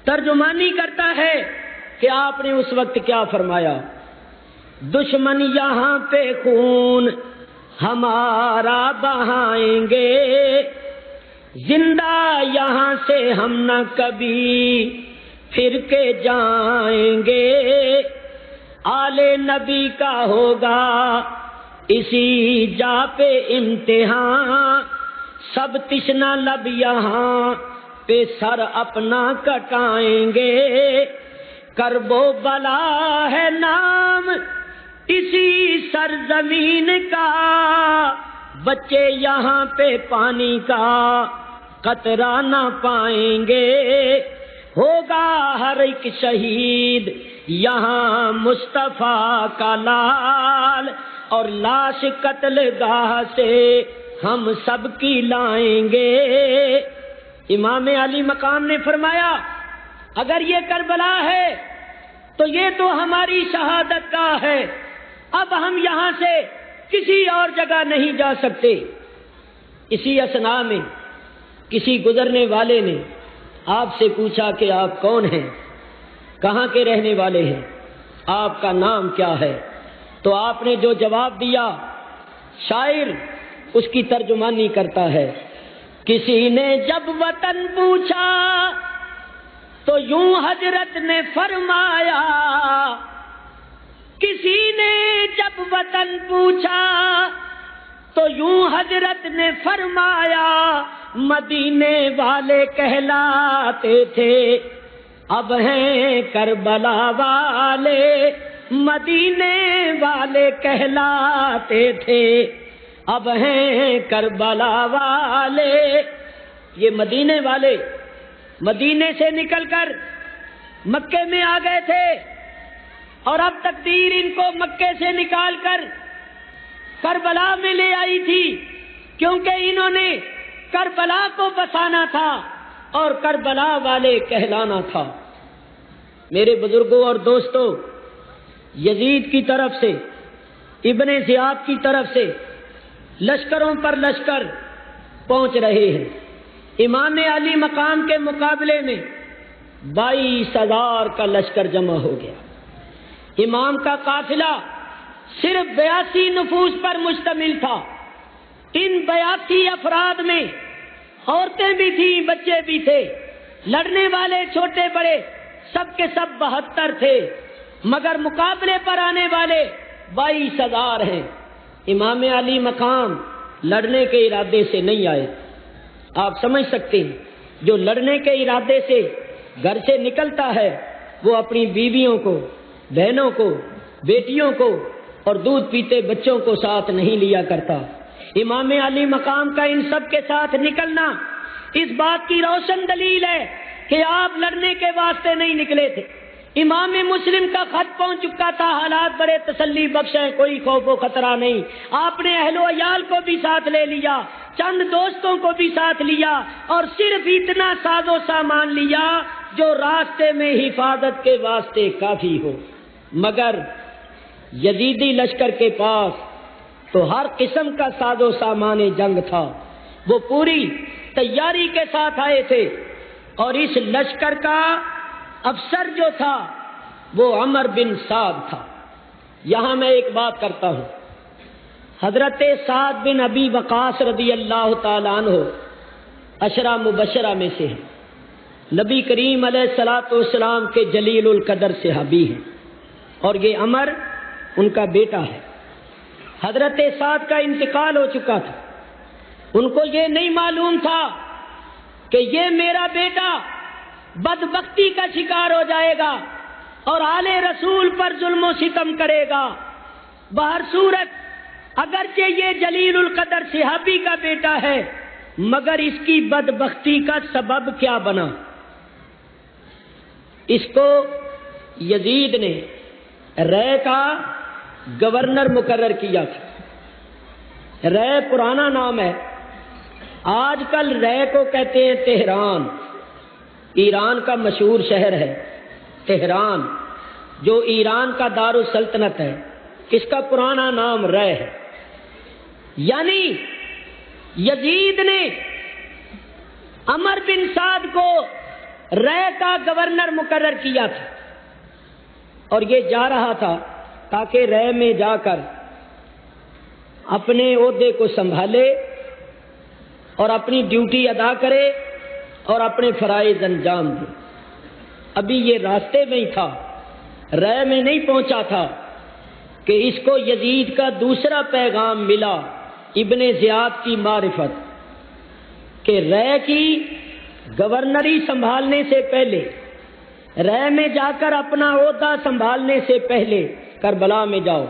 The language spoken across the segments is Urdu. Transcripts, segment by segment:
ترجمانی کرتا ہے کہ آپ نے اس وقت کیا فرمایا، دشمن یہاں پہ خون ہمارا بہائیں گے، زندہ یہاں سے ہم نہ کبھی پھر کے جائیں گے، آل نبی کا ہوگا اسی جا پہ امتحان، سب تشنہ لب یہاں پہ سر اپنا کٹائیں گے، کرب و بلا ہے نام اسی سرزمین کا، بچے یہاں پہ پانی کا قطرہ نہ پائیں گے، ہوگا ہر ایک شہید یہاں مصطفیٰ کا لال، اور لاش قتل گاہ سے ہم سب کی لائیں گے۔ امام علی مقام نے فرمایا اگر یہ کربلا ہے تو یہ تو ہماری شہادت گاہ ہے، اب ہم یہاں سے کسی اور جگہ نہیں جا سکتے۔ اسی اثناء میں کسی گزرنے والے نے آپ سے پوچھا کہ آپ کون ہیں، کہاں کے رہنے والے ہیں، آپ کا نام کیا ہے؟ تو آپ نے جو جواب دیا، شاعر اس کی ترجمانی کرتا ہے، کسی نے جب وطن پوچھا تو یوں حضرت نے فرمایا، کسی نے جب وطن پوچھا تو یوں حضرت نے فرمایا، مدینے والے کہلاتے تھے اب ہیں کربلا والے، مدینے والے کہلاتے تھے اب ہیں کربلا والے۔ یہ مدینے والے مدینے سے نکل کر مکے میں آ گئے تھے، اور اب تقدیر ان کو مکے سے نکال کر کربلا میں لے آئی تھی، کیونکہ انہوں نے کربلا کو بسانا تھا اور کربلا والے کہلانا تھا۔ میرے بزرگوں اور دوستوں، یزید کی طرف سے، ابن زیاد کی طرف سے لشکروں پر لشکر پہنچ رہے ہیں۔ امام علی مقام کے مقابلے میں 22,000 کا لشکر جمع ہو گیا۔ امام کا قافلہ صرف 82 نفوس پر مشتمل تھا۔ ان 82 افراد میں عورتیں بھی تھیں، بچے بھی تھے، لڑنے والے چھوٹے بڑے سب کے سب 72 تھے، مگر مقابلے پر آنے والے 22,000 ہیں۔ امام علی مقام لڑنے کے ارادے سے نہیں آئے۔ آپ سمجھ سکتے ہیں جو لڑنے کے ارادے سے گھر سے نکلتا ہے وہ اپنی بیویوں کو، بہنوں کو، بیٹیوں کو اور دودھ پیتے بچوں کو ساتھ نہیں لیا کرتا۔ امام علی مقام کا ان سب کے ساتھ نکلنا اس بات کی روشن دلیل ہے کہ آپ لڑنے کے واسطے نہیں نکلے تھے۔ امام مسلم کا خط پہنچ چکا تھا، حالات بڑے تسلی بخش ہیں، کوئی خوف و خطرہ نہیں۔ آپ نے اہل و عیال کو بھی ساتھ لے لیا، چند دوستوں کو بھی ساتھ لیا، اور صرف اتنا ساز و سامان لیا جو راستے میں حفاظت کے واسطے کافی ہو۔ مگر یزیدی لشکر کے پاس تو ہر قسم کا ساز و سامان جنگ تھا، وہ پوری تیاری کے ساتھ آئے تھے، اور اس لشکر کا افسر جو تھا وہ عمر بن سعد تھا۔ یہاں میں ایک بات کرتا ہوں، حضرت سعد بن ابی وقاص رضی اللہ تعالیٰ عنہ عشرہ مبشرہ میں سے ہیں، نبی کریم علیہ الصلوۃ والسلام کے جلیل القدر صحابی ہیں، اور یہ عمر ان کا بیٹا ہے۔ حضرت سعد کا انتقال ہو چکا تھا، ان کو یہ نہیں معلوم تھا کہ یہ میرا بیٹا بدبختی کا شکار ہو جائے گا اور آل رسول پر ظلم و ستم کرے گا۔ بہر صورت اگرچہ یہ جلیل القدر صحابی کا بیٹا ہے، مگر اس کی بدبختی کا سبب کیا بنا؟ اس کو یزید نے رے کا گورنر مقرر کیا تھا۔ رے پرانا نام ہے، آج کل رے کو کہتے ہیں تہران، ایران کا مشہور شہر ہے تہران، جو ایران کا دارالسلطنت ہے، اس کا پرانا نام رے ہے۔ یعنی یزید نے عمر بن سعد کو رے کا گورنر مقرر کیا تھا، اور یہ جا رہا تھا تاکہ رے میں جا کر اپنے عہدے کو سنبھالے اور اپنی ڈیوٹی ادا کرے اور اپنے فرائض انجام دے۔ ابھی یہ راستے میں ہی تھا، رے میں نہیں پہنچا تھا کہ اس کو یزید کا دوسرا پیغام ملا، ابن زیاد کی معرفت، کہ رے کی گورنری سنبھالنے سے پہلے، رے میں جا کر اپنا عہدہ سنبھالنے سے پہلے کربلا میں جاؤ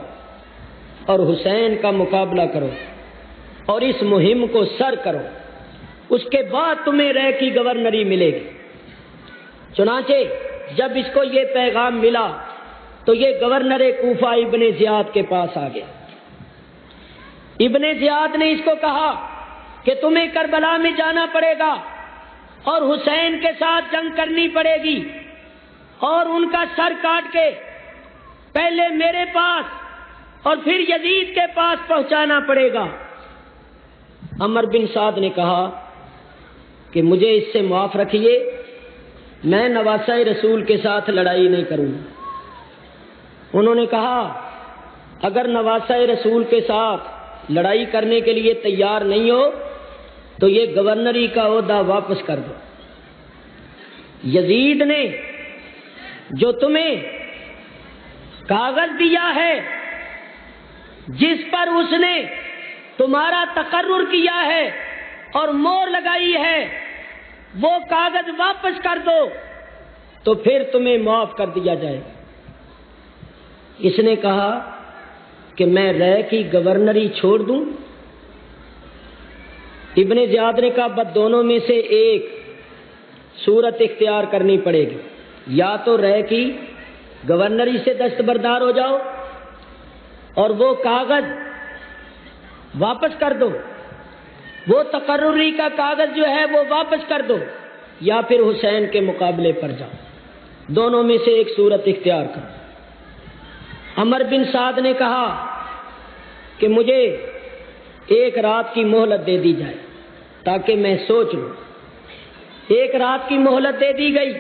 اور حسین کا مقابلہ کرو اور اس مہم کو سر کرو، اس کے بعد تمہیں رے کی گورنری ملے گی۔ چنانچہ جب اس کو یہ پیغام ملا تو یہ گورنر کوفہ ابن زیاد کے پاس آ گیا۔ ابن زیاد نے اس کو کہا کہ تمہیں کربلا میں جانا پڑے گا اور حسین کے ساتھ جنگ کرنی پڑے گی اور ان کا سر کاٹ کے پہلے میرے پاس اور پھر یزید کے پاس پہنچانا پڑے گا۔ عمر بن سعد نے کہا کہ مجھے اس سے معاف رکھیے، میں نواسہ رسول کے ساتھ لڑائی نہیں کروں گا۔ انہوں نے کہا اگر نواسہ رسول کے ساتھ لڑائی کرنے کے لیے تیار نہیں ہو تو یہ گورنری کا عہدہ واپس کر دو۔ یزید نے جو تمہیں کاغذ دیا ہے جس پر اس نے تمہارا تقرر کیا ہے اور مہر لگائی ہے، وہ کاغذ واپس کر دو تو پھر تمہیں معاف کر دیا جائے۔ اس نے کہا کہ میں رے کی گورنری چھوڑ دوں؟ ابن زیاد نے کہا بس دونوں میں سے ایک صورت اختیار کرنی پڑے گی، یا تو رے کی گورنری سے دستبردار ہو جاؤ اور وہ کاغذ واپس کر دو، وہ تقرری کا کاغذ جو ہے وہ واپس کر دو، یا پھر حسین کے مقابلے پر جاؤ، دونوں میں سے ایک صورت اختیار کرو۔ عمر بن سعد نے کہا کہ مجھے ایک رات کی مہلت دے دی جائے تاکہ میں سوچ لوں۔ ایک رات کی مہلت دے دی گئی۔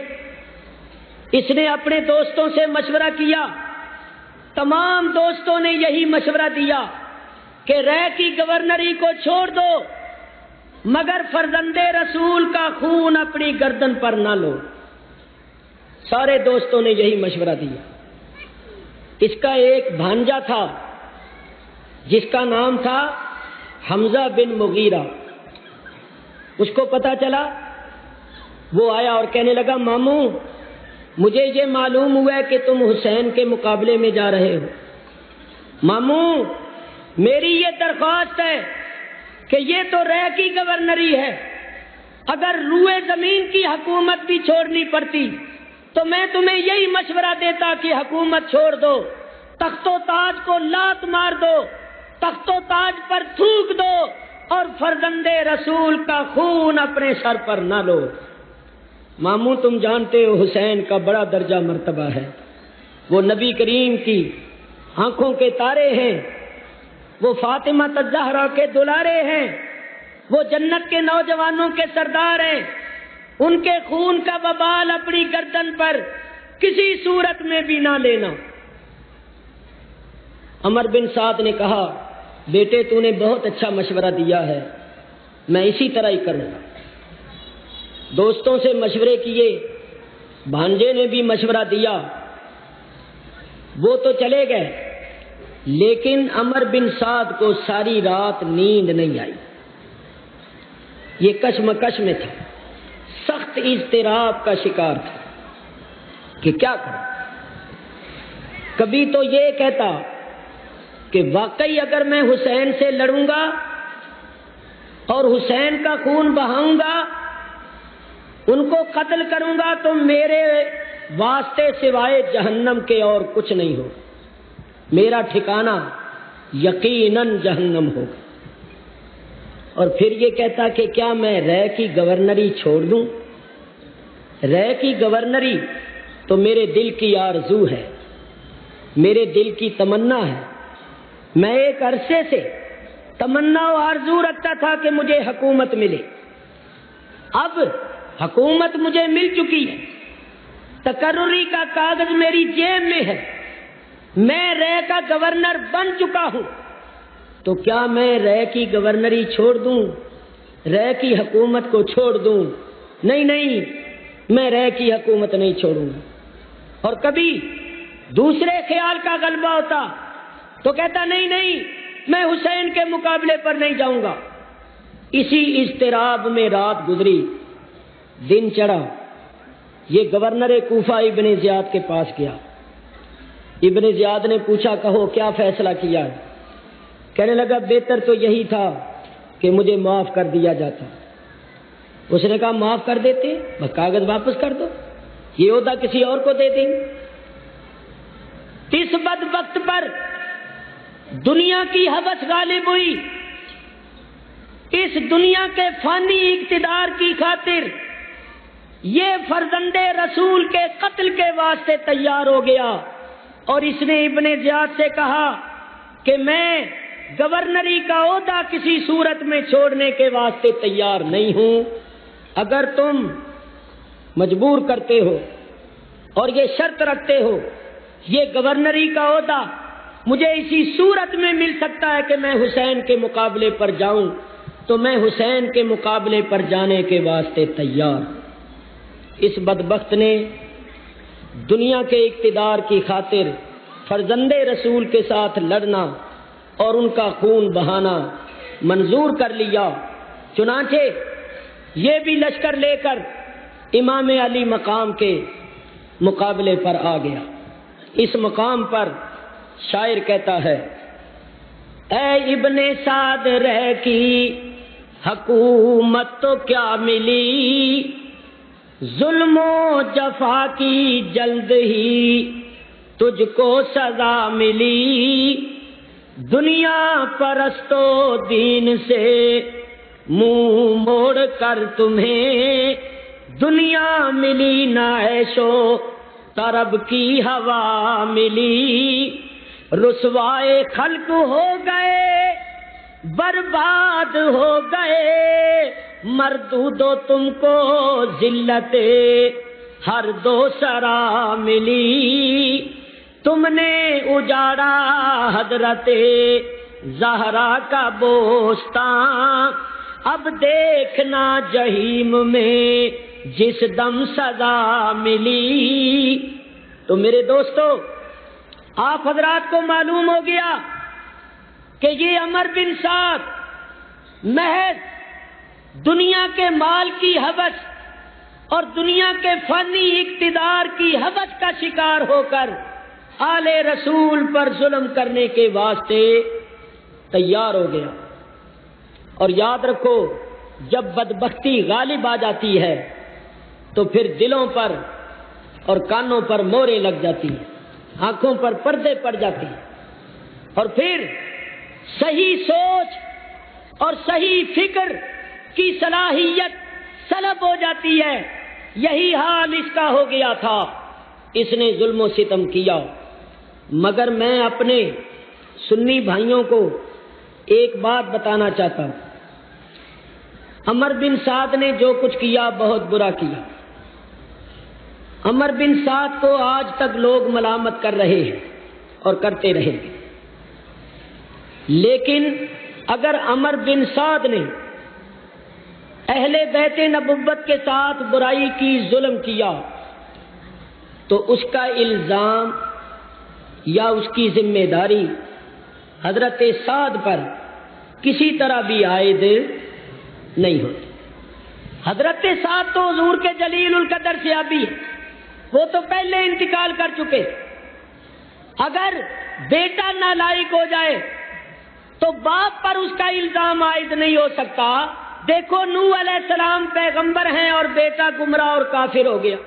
اس نے اپنے دوستوں سے مشورہ کیا، تمام دوستوں نے یہی مشورہ دیا کہ رے کی گورنری کو چھوڑ دو مگر فرزند رسول کا خون اپنی گردن پر نہ لو۔ سارے دوستوں نے یہی مشورہ دیا۔ اس کا ایک بھانجا تھا جس کا نام تھا حمزہ بن مغیرہ، اس کو پتا چلا، وہ آیا اور کہنے لگا ماموں مجھے یہ معلوم ہوا ہے کہ تم حسین کے مقابلے میں جا رہے ہو۔ ماموں میری یہ درخواست ہے کہ یہ تو رے کی گورنری ہے، اگر روئے زمین کی حکومت بھی چھوڑنی پڑتی تو میں تمہیں یہی مشورہ دیتا کہ حکومت چھوڑ دو، تخت و تاج کو لات مار دو، تخت و تاج پر تھوک دو اور فرزند رسول کا خون اپنے سر پر نہ لو۔ ماموں تم جانتے ہو حسین کا بڑا درجہ مرتبہ ہے، وہ نبی کریم کی آنکھوں کے تارے ہیں، وہ فاطمہ الزہرا کے دلارے ہیں، وہ جنت کے نوجوانوں کے سردار ہیں، ان کے خون کا وبال اپنی گردن پر کسی صورت میں بھی نہ لینا۔ عمر بن سعد نے کہا بیٹے تو نے بہت اچھا مشورہ دیا ہے، میں اسی طرح ہی کروں گا۔ دوستوں سے مشورے کیے، بھانجے نے بھی مشورہ دیا، وہ تو چلے گئے، لیکن عمر بن سعد کو ساری رات نیند نہیں آئی۔ یہ کشمکش میں تھا، سخت اضطراب کا شکار تھا کہ کیا کروں۔ کبھی تو یہ کہتا کہ واقعی اگر میں حسین سے لڑوں گا اور حسین کا خون بہاؤں گا، ان کو قتل کروں گا تو میرے واسطے سوائے جہنم کے اور کچھ نہیں ہوگا، میرا ٹھکانہ یقیناً جہنم ہوگا۔ اور پھر یہ کہتا کہ کیا میں رے کی گورنری چھوڑ دوں؟ رے کی گورنری تو میرے دل کی آرزو ہے، میرے دل کی تمنا ہے، میں ایک عرصے سے تمنا و آرزو رکھتا تھا کہ مجھے حکومت ملے۔ اب حکومت مجھے مل چکی ہے، تقرری کا کاغذ میری جیب میں ہے، میں رے کا گورنر بن چکا ہوں، تو کیا میں رے کی گورنری چھوڑ دوں، رے کی حکومت کو چھوڑ دوں؟ نہیں نہیں، میں رے کی حکومت نہیں چھوڑوں گا۔ اور کبھی دوسرے خیال کا غلبہ ہوتا تو کہتا نہیں نہیں، میں حسین کے مقابلے پر نہیں جاؤں گا۔ اسی اضطراب میں رات گزری، دن چڑھا، یہ گورنر کوفہ ابن زیاد کے پاس گیا۔ ابن زیاد نے پوچھا کہو کیا فیصلہ کیا ہے؟ کہنے لگا بہتر تو یہی تھا کہ مجھے معاف کر دیا جاتا۔ اس نے کہا معاف کر دیتے، بس کاغذ واپس کر دو، یہ عہدہ کسی اور کو دے دیں۔ اس بدبخت پر دنیا کی ہوس غالب ہوئی، اس دنیا کے فانی اقتدار کی خاطر یہ فرزند رسول کے قتل کے واسطے تیار ہو گیا، اور اس نے ابن زیاد سے کہا کہ میں گورنری کا عہدہ کسی صورت میں چھوڑنے کے واسطے تیار نہیں ہوں۔ اگر تم مجبور کرتے ہو اور یہ شرط رکھتے ہو یہ گورنری کا عہدہ مجھے اسی صورت میں مل سکتا ہے کہ میں حسین کے مقابلے پر جاؤں، تو میں حسین کے مقابلے پر جانے کے واسطے تیار۔ اس بدبخت نے دنیا کے اقتدار کی خاطر فرزند رسول کے ساتھ لڑنا اور ان کا خون بہانا منظور کر لیا، چنانچہ یہ بھی لشکر لے کر امام علی مقام کے مقابلے پر آ گیا۔ اس مقام پر شاعر کہتا ہے، اے ابن سعد رہ کی حکومت تو کیا ملی، ظلم و جفا کی جلد ہی تجھ کو سزا ملی، دنیا پرست و دین سے منہ موڑ کر تمہیں دنیا ملی نہ عیش و طرب کی ہوا ملی، رسوائے خلق ہو گئے برباد ہو گئے، مردود و تم کو ذلت ہر دو سرا ملی، تم نے اجاڑا حضرت زہرا کا بوستان، اب دیکھنا جہیم میں جس دم سزا ملی۔ تو میرے دوستو، آپ حضرات کو معلوم ہو گیا کہ یہ عمر بن سعد محض دنیا کے مال کی ہوس اور دنیا کے فانی اقتدار کی ہوس کا شکار ہو کر آل رسول پر ظلم کرنے کے واسطے تیار ہو گیا۔ اور یاد رکھو، جب بدبختی غالب آ جاتی ہے تو پھر دلوں پر اور کانوں پر موریں لگ جاتی ہیں، آنکھوں پر پردے پڑ جاتے ہیں، اور پھر صحیح سوچ اور صحیح فکر کی صلاحیت سلب ہو جاتی ہے۔ یہی حال اس کا ہو گیا تھا، اس نے ظلم و ستم کیا۔ مگر میں اپنے سنی بھائیوں کو ایک بات بتانا چاہتا ہوں، عمر بن سعد نے جو کچھ کیا بہت برا کیا۔ عمر بن سعد کو آج تک لوگ ملامت کر رہے ہیں اور کرتے رہیں گے، لیکن اگر عمر بن سعد نے اہل بیت نبوت کے ساتھ برائی کی، ظلم کیا، تو اس کا الزام یا اس کی ذمہ داری حضرت سعد پر کسی طرح بھی عائد نہیں ہوتی۔ حضرت سعد تو حضور کے جلیل القدر صحابی ہے، وہ تو پہلے انتقال کر چکے۔ اگر بیٹا نالائق ہو جائے تو باپ پر اس کا الزام عائد نہیں ہو سکتا۔ دیکھو نوح علیہ السلام پیغمبر ہیں اور بیٹا گمراہ اور کافر ہو گیا۔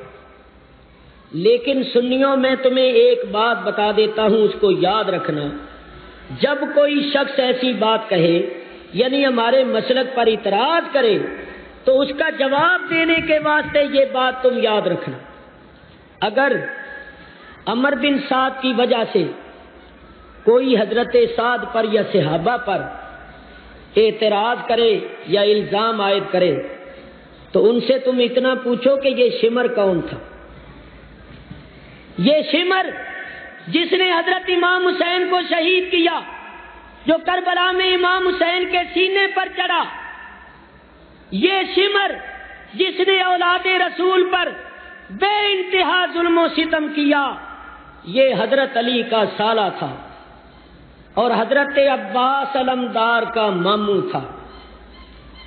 لیکن سنیوں، میں تمہیں ایک بات بتا دیتا ہوں، اس کو یاد رکھنا، جب کوئی شخص ایسی بات کہے یعنی ہمارے مسلک پر اعتراض کرے تو اس کا جواب دینے کے واسطے یہ بات تم یاد رکھنا، اگر عمر بن سعد کی وجہ سے کوئی حضرت سعد پر یا صحابہ پر اعتراض کرے یا الزام عائد کرے تو ان سے تم اتنا پوچھو کہ یہ شمر کون تھا؟ یہ شمر جس نے حضرت امام حسین کو شہید کیا، جو کربلا میں امام حسین کے سینے پر چڑھا، یہ شمر جس نے اولاد رسول پر بے انتہا ظلم و ستم کیا، یہ حضرت علی کا سالہ تھا اور حضرت عباس علمدار کا ماموں تھا۔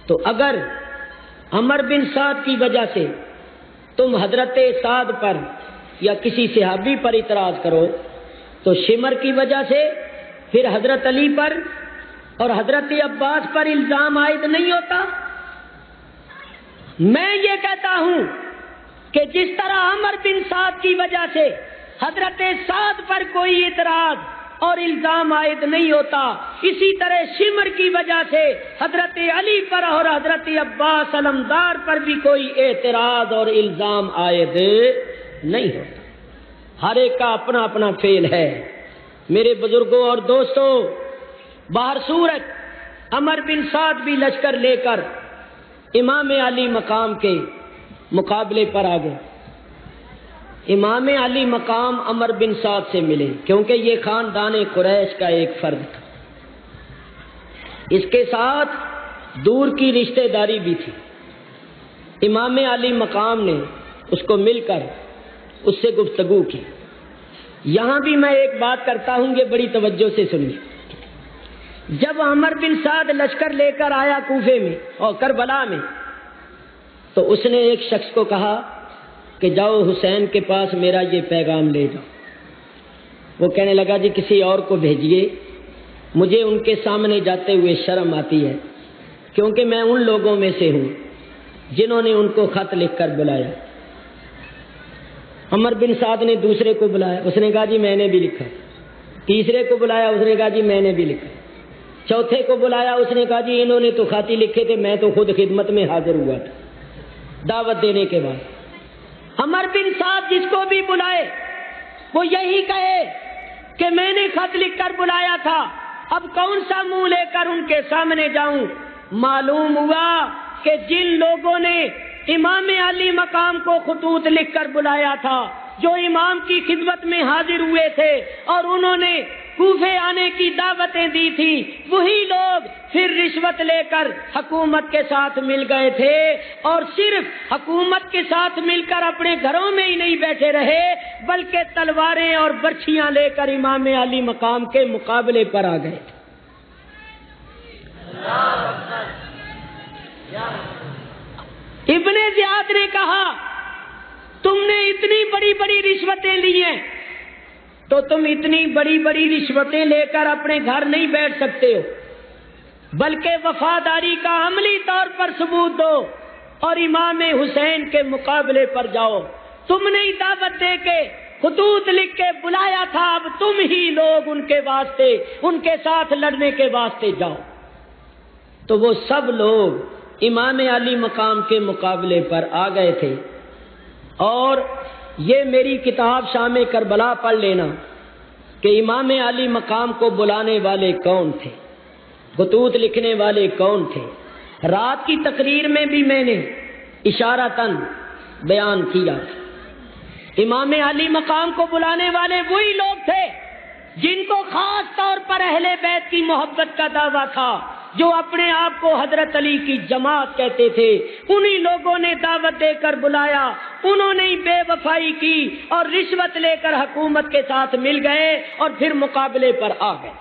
تو اگر عمر بن سعد کی وجہ سے تم حضرت سعد پر یا کسی صحابی پر اعتراض کرو تو شمر کی وجہ سے پھر حضرت علی پر اور حضرت عباس پر الزام عائد نہیں ہوتا۔ میں یہ کہتا ہوں کہ جس طرح عمر بن سعد کی وجہ سے حضرت سعد پر کوئی اعتراض اور الزام عائد نہیں ہوتا، اسی طرح شمر کی وجہ سے حضرت علی پر اور حضرت عباس علمدار پر بھی کوئی اعتراض اور الزام عائد نہیں ہوتا۔ ہر ایک کا اپنا اپنا فعل ہے۔ میرے بزرگوں اور دوستوں، باہر صورت عمر بن سعد بھی لشکر لے کر امام علی مقام کے مقابلے پر آ گئے۔ امام علی مقام عمر بن سعد سے ملے کیونکہ یہ خاندان قریش کا ایک فرد تھا، اس کے ساتھ دور کی رشتہ داری بھی تھی۔ امام علی مقام نے اس کو مل کر اس سے گفتگو کی۔ یہاں بھی میں ایک بات کرتا ہوں، یہ بڑی توجہ سے سنیے۔ جب عمر بن سعد لشکر لے کر آیا کوفے میں اور کربلا میں، تو اس نے ایک شخص کو کہا کہ جاؤ حسین کے پاس میرا یہ پیغام لے جاؤ۔ وہ کہنے لگا جی کسی اور کو بھیجیے، مجھے ان کے سامنے جاتے ہوئے شرم آتی ہے کیونکہ میں ان لوگوں میں سے ہوں جنہوں نے ان کو خط لکھ کر بلایا۔ عمر بن سعد نے دوسرے کو بلایا، اس نے کہا جی میں نے بھی لکھا۔ تیسرے کو بلایا، اس نے کہا جی میں نے بھی لکھا۔ چوتھے کو بلایا، اس نے کہا جی انہوں نے تو خط لکھے تھے، میں تو خود خدمت میں حاضر ہوا تھا۔ دعوت دینے کے بعد عمر بن سعد جس کو بھی بلائے وہ یہی کہے کہ میں نے خط لکھ کر بلایا تھا، اب کون سا منہ لے کر ان کے سامنے جاؤں۔ معلوم ہوا کہ جن لوگوں نے امام علی مقام کو خطوط لکھ کر بلایا تھا، جو امام کی خدمت میں حاضر ہوئے تھے اور انہوں نے کوفے آنے کی دعوتیں دی تھی، وہی لوگ پھر رشوت لے کر حکومت کے ساتھ مل گئے تھے، اور صرف حکومت کے ساتھ مل کر اپنے گھروں میں ہی نہیں بیٹھے رہے بلکہ تلواریں اور برچھیاں لے کر امام علی مقام کے مقابلے پر آ گئے تھے۔ ابن زیاد نے کہا تم نے اتنی بڑی بڑی رشوتیں لی ہیں تو تم اتنی بڑی بڑی رشوتیں لے کر اپنے گھر نہیں بیٹھ سکتے ہو، بلکہ وفاداری کا عملی طور پر ثبوت دو اور امام حسین کے مقابلے پر جاؤ۔ تم نے دعوت دے کے خطوط لکھ کے بلایا تھا، اب تم ہی لوگ ان کے واسطے، ان کے ساتھ لڑنے کے واسطے جاؤ۔ تو وہ سب لوگ امام علی مقام کے مقابلے پر آ گئے تھے۔ اور یہ میری کتاب شام کربلا پڑھ لینا کہ امام علی مقام کو بلانے والے کون تھے، خطوط لکھنے والے کون تھے۔ رات کی تقریر میں بھی میں نے اشارتاً بیان کیا، امام علی مقام کو بلانے والے وہی لوگ تھے جن کو خاص طور پر اہل بیت کی محبت کا دعویٰ تھا، جو اپنے آپ کو حضرت علی کی جماعت کہتے تھے۔ انہی لوگوں نے دعوت دے کر بلایا، انہوں نے بے وفائی کی اور رشوت لے کر حکومت کے ساتھ مل گئے اور پھر مقابلے پر آ گئے۔